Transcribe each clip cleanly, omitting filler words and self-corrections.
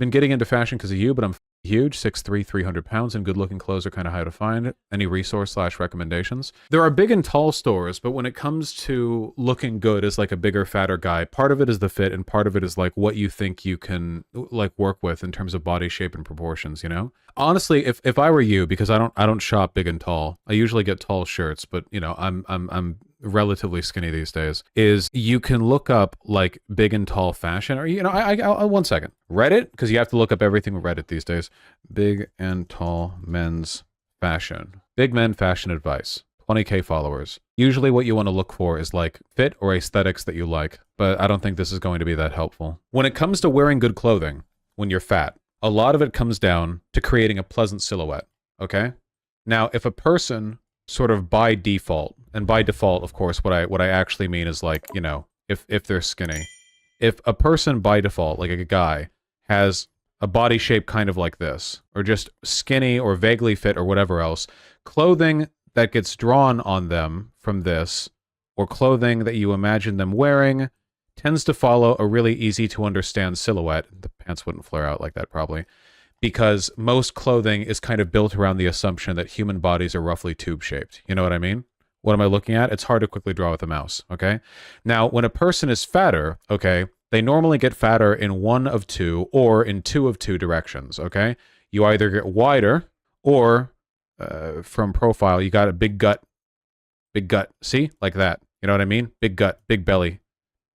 been getting into fashion because of you, but I'm huge, 6'3", 300 pounds, and good-looking clothes are kind of hard to find. Any resource/recommendations? There are big and tall stores, but when it comes to looking good as like a bigger, fatter guy, part of it is the fit, and part of it is like what you think you can like work with in terms of body shape and proportions. You know, honestly, if I were you, because I don't shop big and tall, I usually get tall shirts, but you know, I'm relatively skinny these days, is you can look up like big and tall fashion, or you know, I'll 1 second, Reddit, because you have to look up everything with Reddit these days. Big and tall men's fashion, big men fashion advice, 20K followers. Usually what you want to look for is like fit or aesthetics that you like, but I don't think this is going to be that helpful. When it comes to wearing good clothing when you're fat, a lot of it comes down to creating a pleasant silhouette, okay? Now, if a person sort of by default, and by default, of course, what I actually mean is like, you know, if they're skinny. If a person by default, like a guy, has a body shape kind of like this, or just skinny or vaguely fit or whatever else, clothing that gets drawn on them from this, or clothing that you imagine them wearing, tends to follow a really easy to understand silhouette. The pants wouldn't flare out like that probably, because most clothing is kind of built around the assumption that human bodies are roughly tube-shaped. You know what I mean? What am I looking at? It's hard to quickly draw with a mouse, okay? Now, when a person is fatter, okay, they normally get fatter in one of two or in two of two directions, okay? You either get wider or, from profile, you got a big gut, see? Like that. You know what I mean? Big gut, big belly,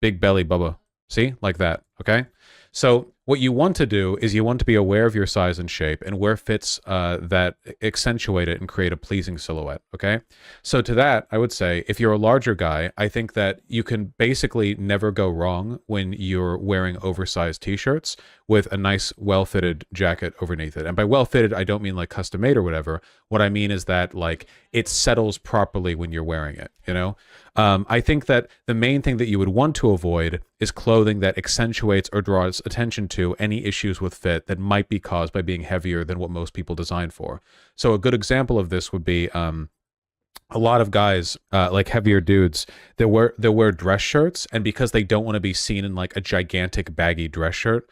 bubba. See? Like that, okay? So what you want to do is you want to be aware of your size and shape and wear fits that accentuate it and create a pleasing silhouette, okay? So to that, I would say, if you're a larger guy, I think that you can basically never go wrong when you're wearing oversized t-shirts with a nice, well-fitted jacket underneath it. And by well-fitted, I don't mean like custom-made or whatever. What I mean is that like it settles properly when you're wearing it, you know? I think that the main thing that you would want to avoid is clothing that accentuates or draws attention to any issues with fit that might be caused by being heavier than what most people design for. So a good example of this would be a lot of guys, like heavier dudes, they wear dress shirts, and because they don't want to be seen in like a gigantic baggy dress shirt,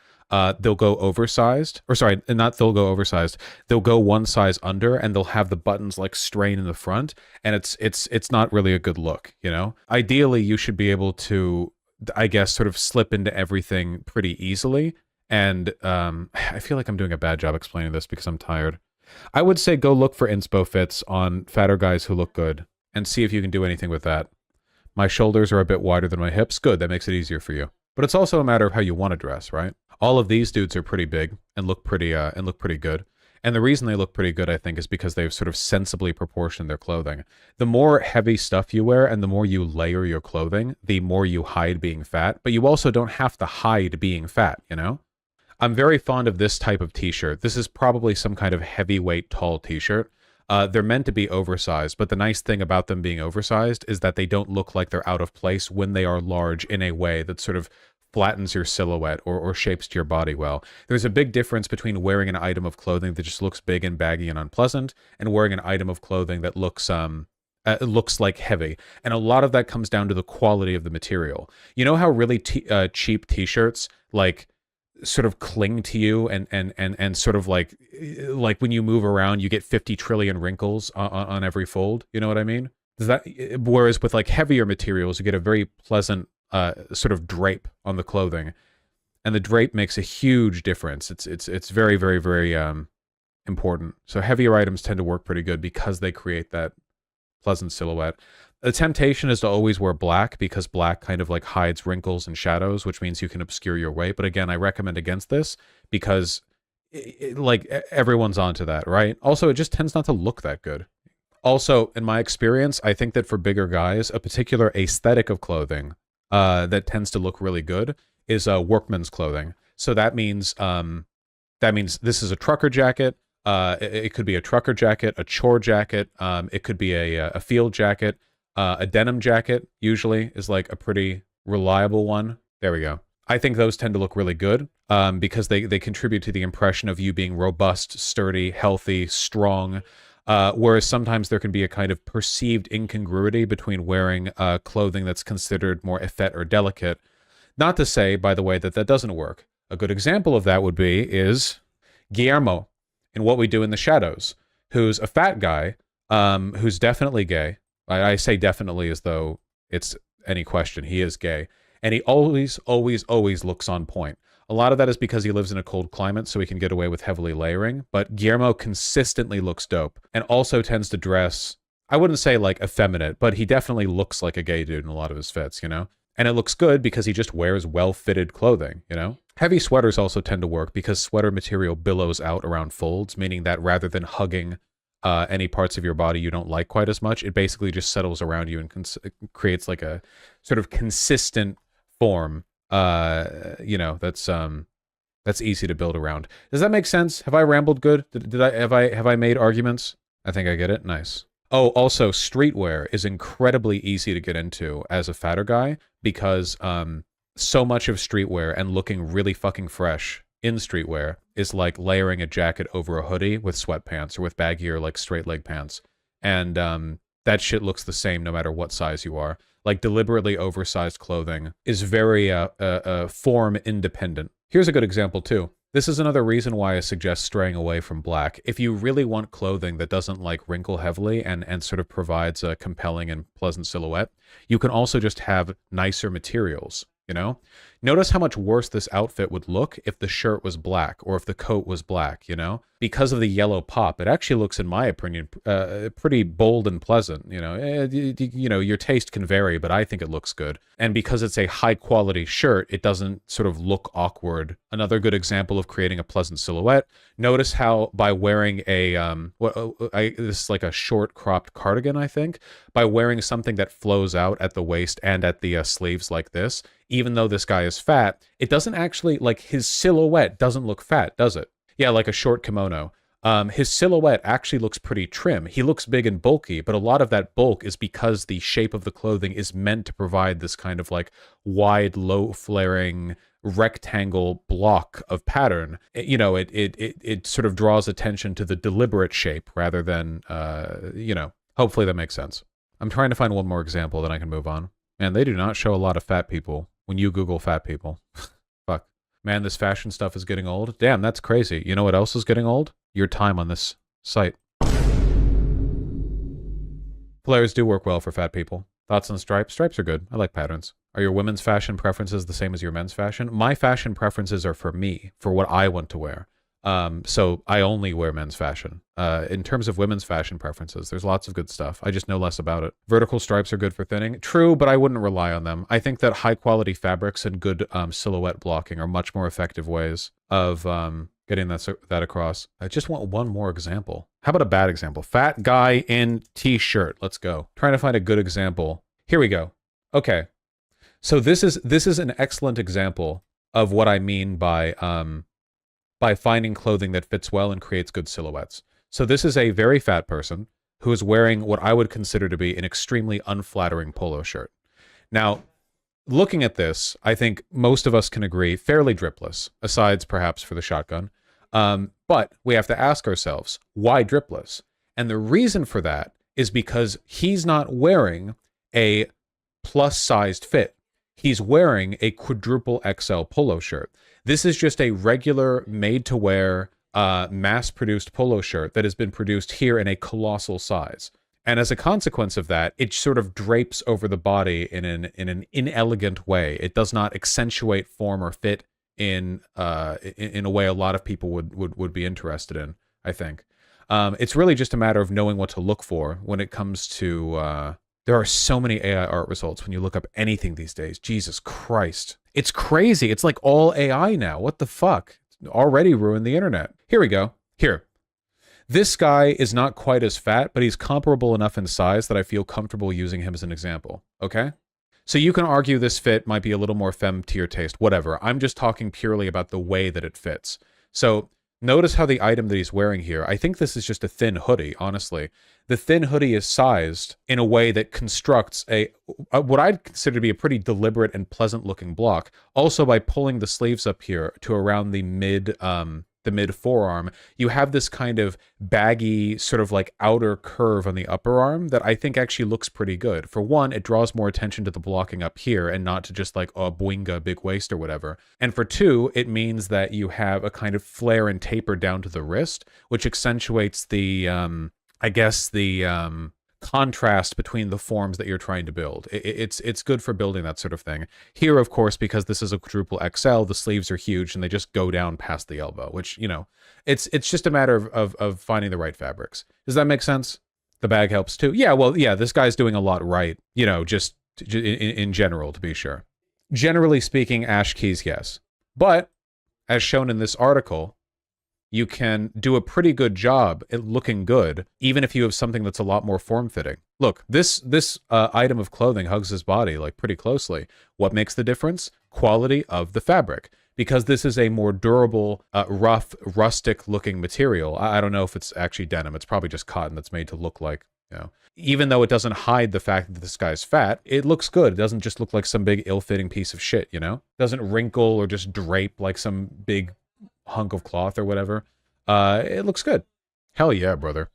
they'll go oversized, or sorry, not they'll go oversized, they'll go one size under, and they'll have the buttons like strain in the front, and it's not really a good look, you know? Ideally, you should be able to, I guess, sort of slip into everything pretty easily, and I feel like I'm doing a bad job explaining this because I'm tired. I would say go look for inspo fits on fatter guys who look good, and see if you can do anything with that. My shoulders are a bit wider than my hips. Good, that makes it easier for you. But it's also a matter of how you want to dress, right? All of these dudes are pretty big and look pretty good. And the reason they look pretty good, I think, is because they've sort of sensibly proportioned their clothing. The more heavy stuff you wear and the more you layer your clothing, the more you hide being fat. But you also don't have to hide being fat, you know? I'm very fond of this type of t-shirt. This is probably some kind of heavyweight tall t-shirt. They're meant to be oversized, but the nice thing about them being oversized is that they don't look like they're out of place when they are large in a way that sort of flattens your silhouette or shapes to your body well. There's a big difference between wearing an item of clothing that just looks big and baggy and unpleasant and wearing an item of clothing that looks like heavy. And a lot of that comes down to the quality of the material. You know how really cheap t-shirts like sort of cling to you and sort of like when you move around you get 50 trillion wrinkles on every fold, you know what I mean? Whereas with like heavier materials you get a very pleasant sort of drape on the clothing, and the drape makes a huge difference. It's very, very, very important. So heavier items tend to work pretty good because they create that pleasant silhouette. The temptation is to always wear black because black kind of like hides wrinkles and shadows, which means you can obscure your weight. But again, I recommend against this because like everyone's onto that, right? Also, it just tends not to look that good. Also, in my experience, I think that for bigger guys, a particular aesthetic of clothing that tends to look really good is workman's clothing. So that means this is a trucker jacket. It could be a trucker jacket, a chore jacket. It could be a field jacket. A denim jacket usually is like a pretty reliable one. There we go. I think those tend to look really good because they contribute to the impression of you being robust, sturdy, healthy, strong. Whereas sometimes there can be a kind of perceived incongruity between wearing clothing that's considered more effete or delicate. Not to say, by the way, that that doesn't work. A good example of that is Guillermo in What We Do in the Shadows, who's a fat guy, who's definitely gay. I say definitely as though it's any question. He is gay. And he always, always, always looks on point. A lot of that is because he lives in a cold climate, so he can get away with heavily layering. But Guillermo consistently looks dope and also tends to dress, I wouldn't say like effeminate, but he definitely looks like a gay dude in a lot of his fits, you know? And it looks good because he just wears well-fitted clothing, you know? Heavy sweaters also tend to work because sweater material billows out around folds, meaning that rather than hugging any parts of your body you don't like quite as much, it basically just settles around you and creates like a sort of consistent form, you know, that's easy to build around. Does that make sense? Have I rambled good? Have I made arguments? I think I get it. Nice. Oh, also, streetwear is incredibly easy to get into as a fatter guy because so much of streetwear and looking really fucking fresh in streetwear is like layering a jacket over a hoodie with sweatpants or with baggier like straight leg pants. And that shit looks the same no matter what size you are. Like deliberately oversized clothing is very form independent. Here's a good example too. This is another reason why I suggest straying away from black. If you really want clothing that doesn't like wrinkle heavily and sort of provides a compelling and pleasant silhouette, you can also just have nicer materials, you know? Notice how much worse this outfit would look if the shirt was black or if the coat was black, you know? Because of the yellow pop, it actually looks, in my opinion, pretty bold and pleasant, you know? You know, your taste can vary, but I think it looks good. And because it's a high-quality shirt, it doesn't sort of look awkward. Another good example of creating a pleasant silhouette, notice how by wearing a, this is like a short cropped cardigan, I think, by wearing something that flows out at the waist and at the sleeves like this, even though this guy is fat, it doesn't actually, like, his silhouette doesn't look fat, does it? Yeah, like a short kimono. His silhouette actually looks pretty trim. He looks big and bulky, but a lot of that bulk is because the shape of the clothing is meant to provide this kind of like wide, low-flaring rectangle block of pattern. You know, it sort of draws attention to the deliberate shape rather than, you know, hopefully that makes sense. I'm trying to find one more example, then I can move on. Man, they do not show a lot of fat people when you Google fat people. Fuck. Man, this fashion stuff is getting old. Damn, that's crazy. You know what else is getting old? Your time on this site. Flares do work well for fat people. Thoughts on stripes? Stripes are good. I like patterns. Are your women's fashion preferences the same as your men's fashion? My fashion preferences are for me, for what I want to wear. So I only wear men's fashion. In terms of women's fashion preferences, there's lots of good stuff. I just know less about it. Vertical stripes are good for thinning. True, but I wouldn't rely on them. I think that high quality fabrics and good silhouette blocking are much more effective ways of getting that across. I just want one more example. How about a bad example? Fat guy in t-shirt. Let's go. Trying to find a good example. Here we go. Okay. So this is an excellent example of what I mean by finding clothing that fits well and creates good silhouettes. So this is a very fat person who is wearing what I would consider to be an extremely unflattering polo shirt. Now, looking at this, I think most of us can agree, fairly dripless, aside perhaps for the shotgun. But we have to ask ourselves, why dripless? And the reason for that is because he's not wearing a plus-sized fit. He's wearing a quadruple XL polo shirt. This is just a regular, made-to-wear, mass-produced polo shirt that has been produced here in a colossal size. And as a consequence of that, it sort of drapes over the body in an inelegant way. It does not accentuate form or fit in a way a lot of people would be interested in, I think. It's really just a matter of knowing what to look for when it comes to... there are so many AI art results when you look up anything these days. Jesus Christ. It's crazy. It's like all AI now. What the fuck? It's already ruined the internet. Here we go. Here. This guy is not quite as fat, but he's comparable enough in size that I feel comfortable using him as an example. Okay? So you can argue this fit might be a little more femme to your taste. Whatever. I'm just talking purely about the way that it fits. So notice how the item that he's wearing here, I think this is just a thin hoodie, honestly. The thin hoodie is sized in a way that constructs what I'd consider to be a pretty deliberate and pleasant looking block. Also by pulling the sleeves up here to around the the mid forearm, you have this kind of baggy sort of like outer curve on the upper arm that I think actually looks pretty good. For one, it draws more attention to the blocking up here and not to just like a boinga big waist or whatever. And for two, it means that you have a kind of flare and taper down to the wrist, which accentuates the, I guess the, contrast between the forms that you're trying to build. It's good for building that sort of thing. Here, of course, because this is a quadruple XL, the sleeves are huge and they just go down past the elbow, which, you know, it's just a matter of finding the right fabrics. Does that make sense? The bag helps too. Yeah, well, yeah, this guy's doing a lot right, you know, just in general, to be sure. Generally speaking, ash keys, yes. But as shown in this article, you can do a pretty good job at looking good, even if you have something that's a lot more form-fitting. Look, this item of clothing hugs his body like pretty closely. What makes the difference? Quality of the fabric. Because this is a more durable, rough, rustic-looking material. I don't know if it's actually denim. It's probably just cotton that's made to look like, you know. Even though it doesn't hide the fact that this guy's fat, it looks good. It doesn't just look like some big ill-fitting piece of shit, you know? It doesn't wrinkle or just drape like some big hunk of cloth or whatever. It looks good. Hell yeah, brother.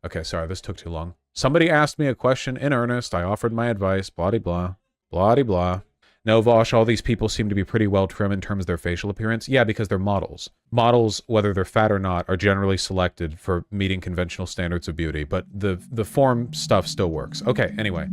Okay, sorry, this took too long. Somebody asked me a question in earnest. I offered my advice. Blah, blah, blah, blah. No, Vaush, all these people seem to be pretty well trimmed in terms of their facial appearance. Yeah, because they're models. Models, whether they're fat or not, are generally selected for meeting conventional standards of beauty, but the form stuff still works. Okay, anyway.